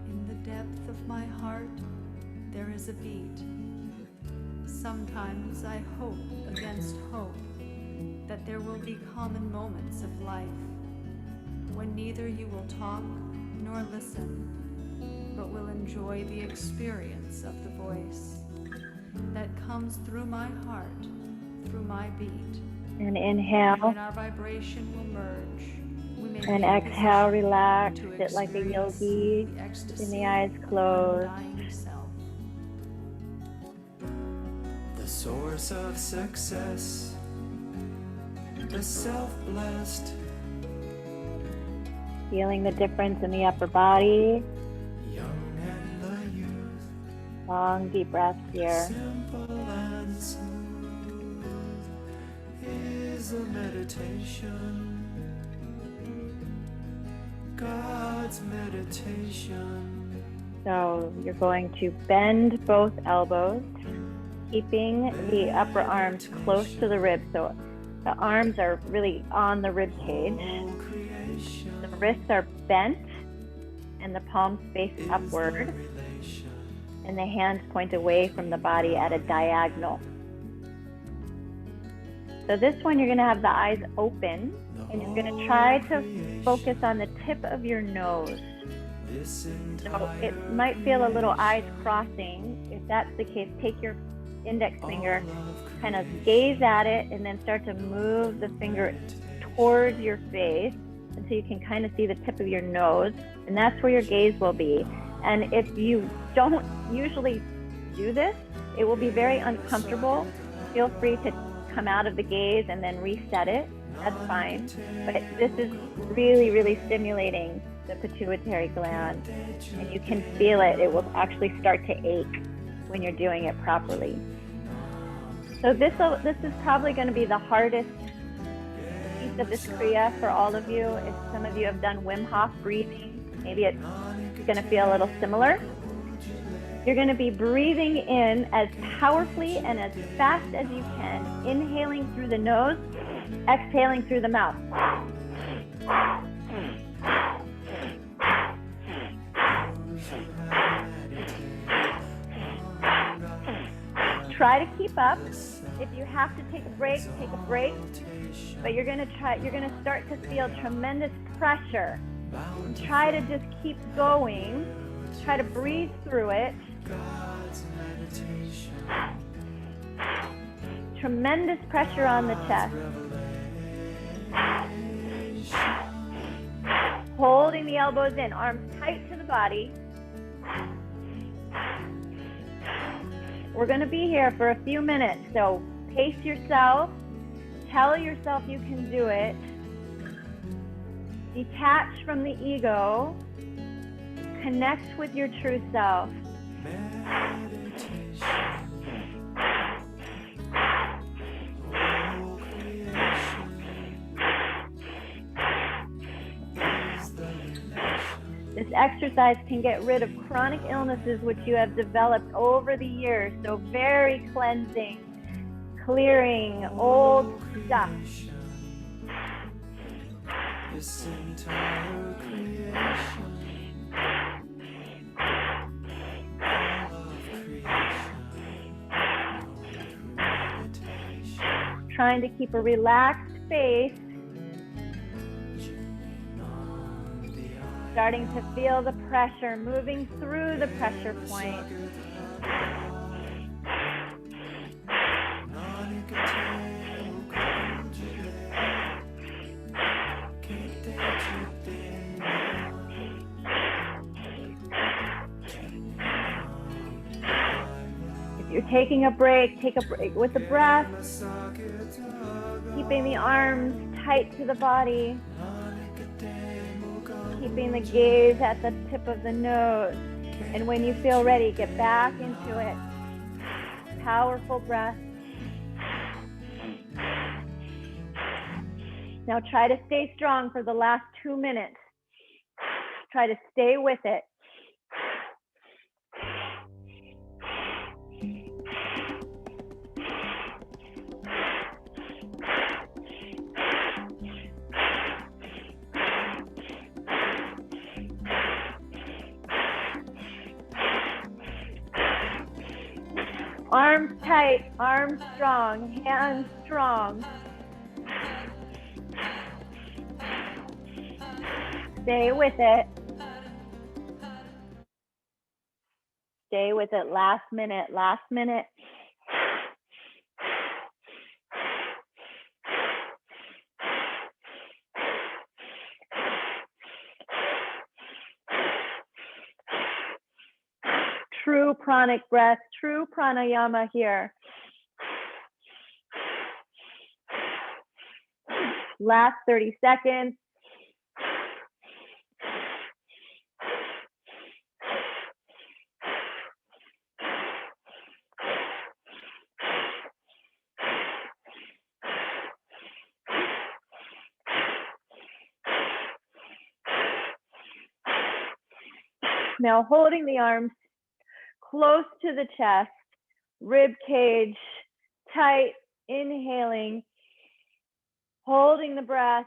S3: In the depth of my heart, there is a beat. Sometimes I hope against hope that there will be common moments of life when neither you will talk nor listen, but will enjoy the experience of the voice that comes through my heart, through my beat.
S1: And inhale.
S3: When our vibration will merge, we may
S1: And
S3: be in
S1: exhale,
S3: position
S1: relax.
S3: to
S1: Sit like a
S3: experience
S1: yogi.
S3: the ecstasy
S1: And the eyes
S3: of
S1: closed.
S3: undying self.
S2: the source of success, the self-blessed,
S1: Feeling the difference in the upper body.
S2: young and the youth,
S1: Long, deep breaths here.
S2: simple and smooth is a meditation, God's meditation.
S1: So you're going to bend both elbows, keeping the upper arms close to the ribs. So the arms are really on the rib cage.
S2: All creation
S1: The wrists are bent and the palms face
S2: is
S1: upward,
S2: the relation,
S1: and the hands point away from the body at a diagonal. So this one, you're going to have the eyes open, and you're going to try to focus on the tip of your nose.
S2: this
S1: So it might feel a little eyes crossing. If that's the case, take your index finger, kind of gaze at it, and then start to move the finger towards your face until you can kind of see the tip of your nose, and that's where your gaze will be. And if you don't usually do this, it will be very uncomfortable. Feel free to come out of the gaze and then reset it. That's fine. But this is really, really stimulating the pituitary gland, and you can feel it. It will actually start to ache when you're doing it properly. So this is probably going to be the hardest piece of this Kriya for all of you. If some of you have done Wim Hof breathing, maybe it's going to feel a little similar. You're going to be breathing in as powerfully and as fast as you can, inhaling through the nose, exhaling through the mouth. Try to keep up. If you have to take a break, take a break. But you're going to start to feel tremendous pressure. And try to just keep going. Try to breathe through it.
S2: God's meditation,
S1: Tremendous pressure on the chest. Holding the elbows in, arms tight to the body. We're going to be here for a few minutes, so pace yourself. Tell yourself you can do it. Detach from the ego. Connect with your true self.
S2: meditation, all creation is the relation,
S1: This exercise can get rid of chronic illnesses which you have developed over the years. So very cleansing, clearing old stuff.
S2: this entire creation, all of creation, meditation,
S1: Trying to keep a relaxed face.
S2: on the eye,
S1: Starting to feel the pressure, moving through the pressure point. If you're taking a break, take a break with the breath, keeping the arms tight to the body, keeping the gaze at the tip of the nose. And when you feel ready, get back into it. Powerful breath. Now try to stay strong for the last 2 minutes. Try to stay with it. Arms tight, arms strong, hands strong. Stay with it. Stay with it. Last minute, last minute. True pranic breath, true pranayama here. Last 30 seconds. Now holding the arms close to the chest, rib cage tight, inhaling, holding the breath,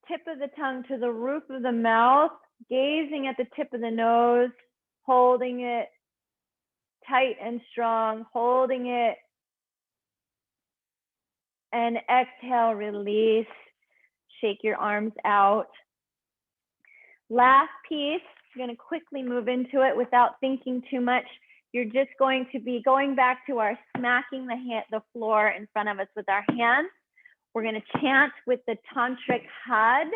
S1: tip of the tongue to the roof of the mouth, gazing at the tip of the nose, holding it tight and strong, holding it, and exhale, release, shake your arms out. Last piece, I'm going to quickly move into it without thinking too much. You're just going to be going back to our smacking the floor in front of us with our hands. We're going to chant with the tantric had.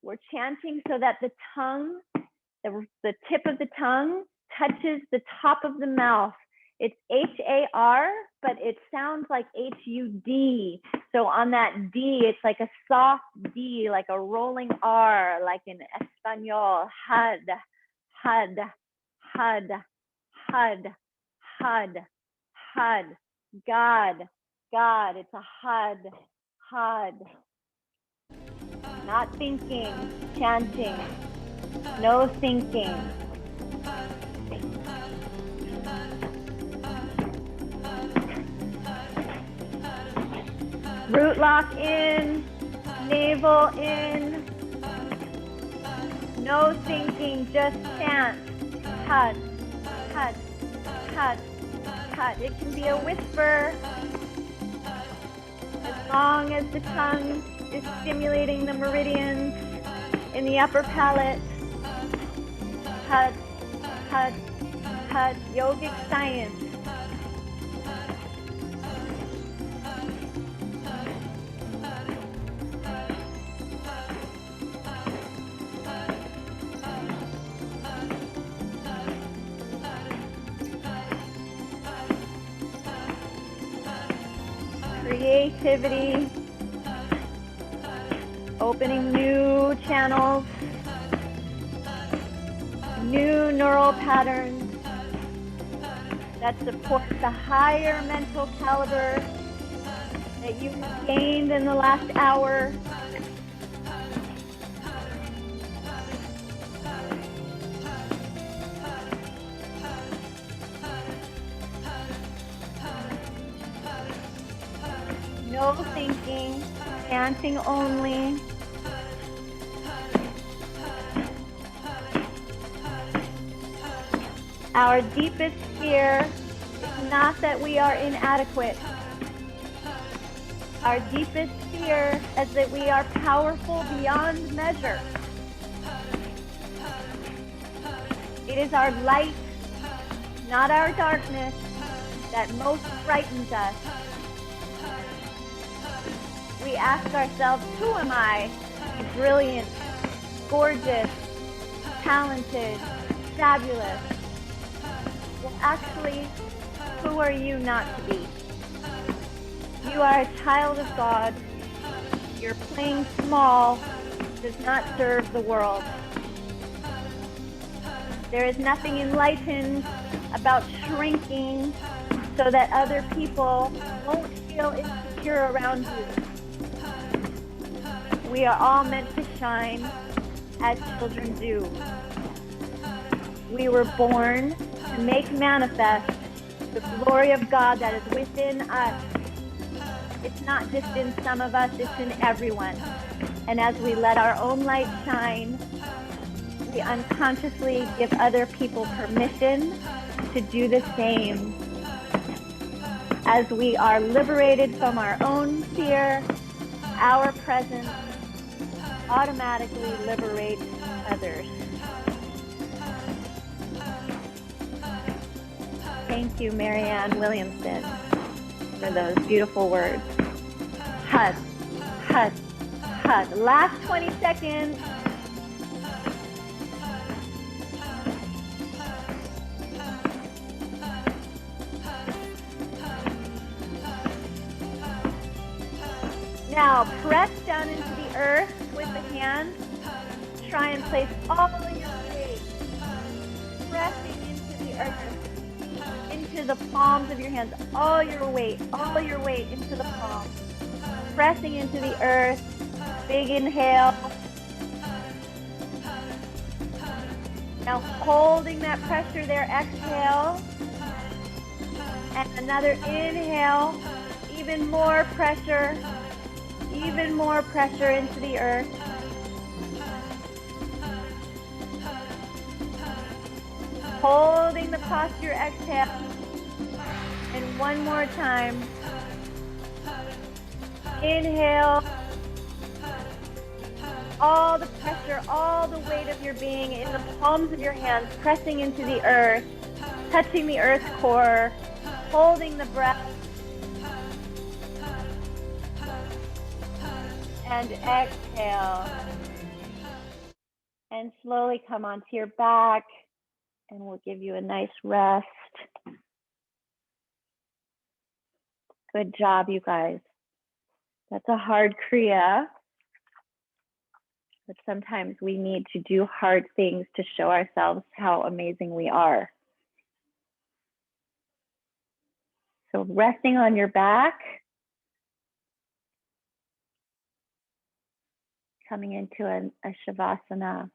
S1: We're chanting so that the tongue, the tip of the tongue touches the top of the mouth. It's H-A-R, but it sounds like H-U-D. So on that D, it's like a soft D, like a rolling R, like in Espanol. Had, had, had, had, had, had. God, God, it's a had, had. Not thinking, chanting, no thinking. Root lock in, navel in, no thinking, just chant. Had, had, had, had. It can be a whisper, as long as the tongue is stimulating the meridians in the upper palate. Had, had, had. Yogic science. Creativity, opening new channels, new neural patterns that support the higher mental caliber that you have gained in the last hour. No thinking, chanting only. Our deepest fear is not that we are inadequate. Our deepest fear is that we are powerful beyond measure. It is our light, not our darkness, that most frightens us. We ask ourselves, who am I to be brilliant, gorgeous, talented, fabulous? Well, actually, who are you not to be? You are a child of God. Your playing small does not serve the world. There is nothing enlightened about shrinking so that other people won't feel insecure around you. We are all meant to shine as children do. We were born to make manifest the glory of God that is within us. It's not just in some of us, it's in everyone. And as we let our own light shine, we unconsciously give other people permission to do the same. As we are liberated from our own fear, our presence automatically liberates others. Thank you, Marianne Williamson, for those beautiful words. Hug, hug, hug. Last 20 seconds. Now, press down into the earth with the hands. Try and place all your weight pressing into the earth, into the palms of your hands. All your weight into the palms. Pressing into the earth. Big inhale. Now holding that pressure there, exhale. And another inhale, even more pressure into the earth. Holding the posture, exhale. And one more time. Inhale. All the pressure, all the weight of your being in the palms of your hands, pressing into the earth, touching the earth core, holding the breath. And exhale. And slowly come onto your back, and we'll give you a nice rest. Good job, you guys. That's a hard kriya, but sometimes we need to do hard things to show ourselves how amazing we are. So resting on your back, coming into a shavasana.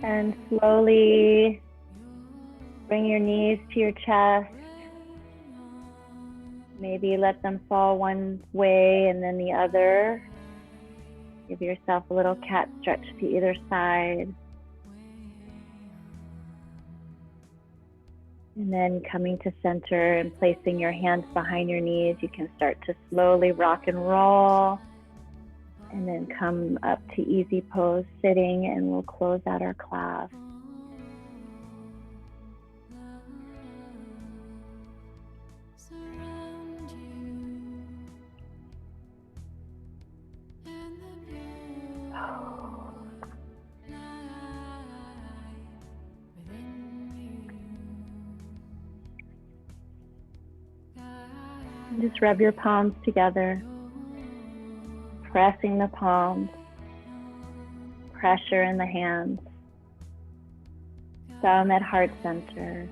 S1: And slowly bring your knees to your chest. Maybe let them fall one way and then the other. Give yourself a little cat stretch to either side. And then coming to center and placing your hands behind your knees, you can start to slowly rock and roll. And then come up to easy pose sitting, and we'll close out our class. And just rub your palms together, pressing the palms, pressure in the hands, thumb at heart center.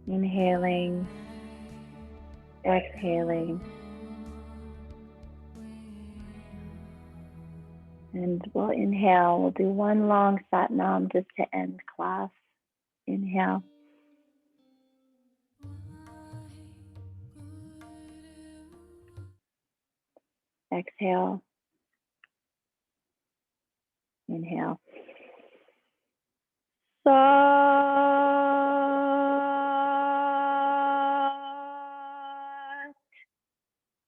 S1: Inhaling, exhaling. And we'll inhale. We'll do one long Sat Nam just to end class. Inhale. Exhale. Inhale. Sat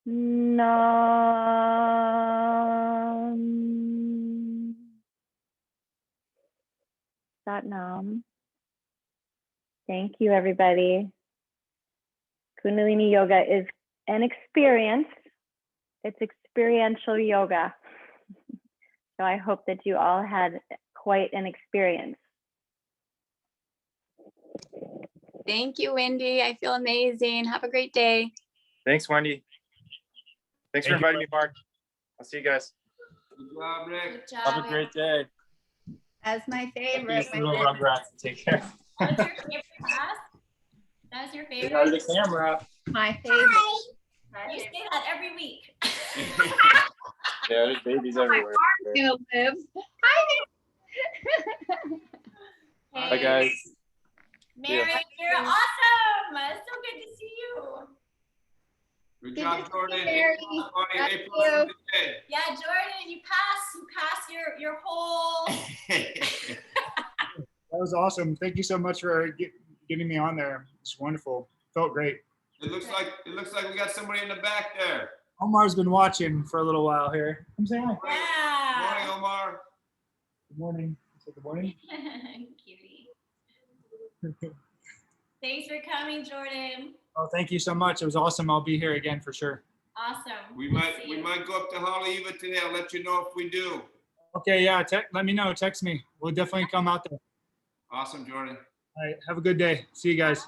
S1: Nam. Sat Nam. Thank you, everybody. Kundalini Yoga is an experience. It's experiential yoga. So I hope that you all had quite an experience.
S4: Thank you, Wendy. I feel amazing. Have a great day.
S5: Thanks, Wendy. Thanks for inviting me, Mark. I'll see you guys.
S6: Good job, Rick.
S4: Good job.
S5: Have a great day.
S4: That's my favorite.
S5: Peace, little Rugrats. Take care.
S7: That was your favorite class? That was your
S5: Say
S7: favorite?
S5: hi to the camera.
S4: My favorite.
S7: You say that every week.
S5: Yeah, there's babies everywhere.
S4: Gonna live.
S5: Hi, guys.
S7: Mary, you're awesome. It's so good to see you.
S6: Good
S4: Good
S6: job,
S4: to see you,
S6: Jordan.
S4: Mary.
S6: April,
S4: Thank
S6: April,
S4: you.
S6: today.
S7: Yeah, Jordan, you pass your whole.
S8: That was awesome. Thank you so much for getting me on there. It's wonderful. Felt great.
S6: It looks like we got somebody in the back there.
S8: Omar's been watching for a little while here. Come say hi.
S7: Yeah.
S6: Morning, Omar.
S8: Good morning. Say good morning.
S7: Cutie. Thanks for coming, Jordan.
S8: Oh, thank you so much. It was awesome. I'll be here again for sure.
S7: Awesome.
S6: We
S7: Good to
S6: might
S7: see you.
S6: go up to Haleiwa today. I'll let you know if we do.
S8: Okay, yeah. Let me know. Text me. We'll definitely come out there.
S6: Awesome, Jordan.
S8: All right. Have a good day. See you guys.